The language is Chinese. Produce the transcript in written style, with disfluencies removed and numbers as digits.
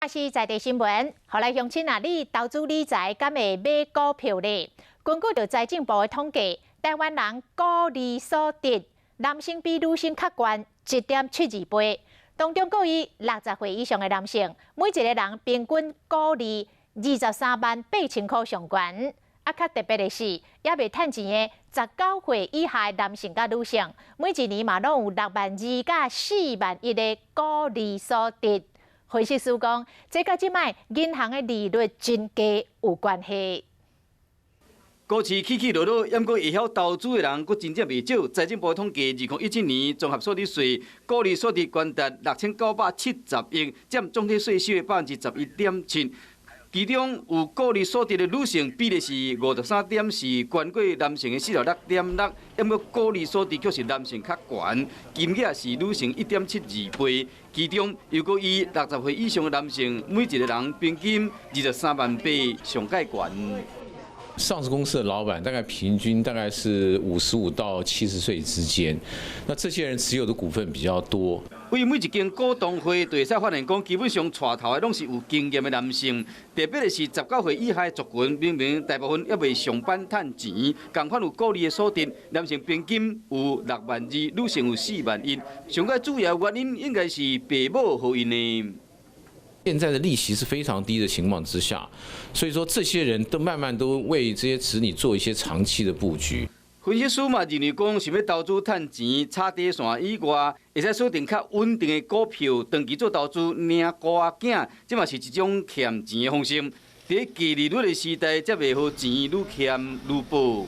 也是在地新闻，后来乡亲啊，你投资理财敢会买股票呢？根据着财政部的统计，台湾人股利所得男性比女性较悬1.72倍，当中各以60岁以上的男性，每一个人平均股利238000块上悬。啊，较特别的是，也未趁钱的19岁以下的男性甲女性，每一年嘛拢有62000甲40100的股利所得。分析师讲，这甲即摆银行的利率真低有关系。股市起起落落，不过会晓投资的人，佫真正袂少。财政部统计，2017年综合所得税股利所得高达6970亿，占总体税收的11.7%。其中有股利所得的女性比例是53.4%，悬过男性的46.6%。不过股利所得却是男性较悬，金额是女性1.72倍。其中又佫以60岁以上的男性，每一个人平均23万倍上介悬。上市公司的老板大概平均大概是55到70岁之间，那这些人持有的股份比较多。为每一间股东会，就会使发现讲，基本上带头的拢是有经验的男性。特别的是19岁以下的族群，明明大部分还未上班赚钱，同款有股利的所得，男性平均有62000，女性有41000。上个主要原因应该是父母互因的。现在的利息是非常低的情况之下，所以说这些人都慢慢都为这些子女做一些长期的布局。分析师嘛认为讲，想要投资赚钱，插底线以外，会使锁定较稳定的股票，长期做投资，领瓜囝，这嘛是一种欠钱的方式。在低利率的时代，才袂好钱愈欠愈薄。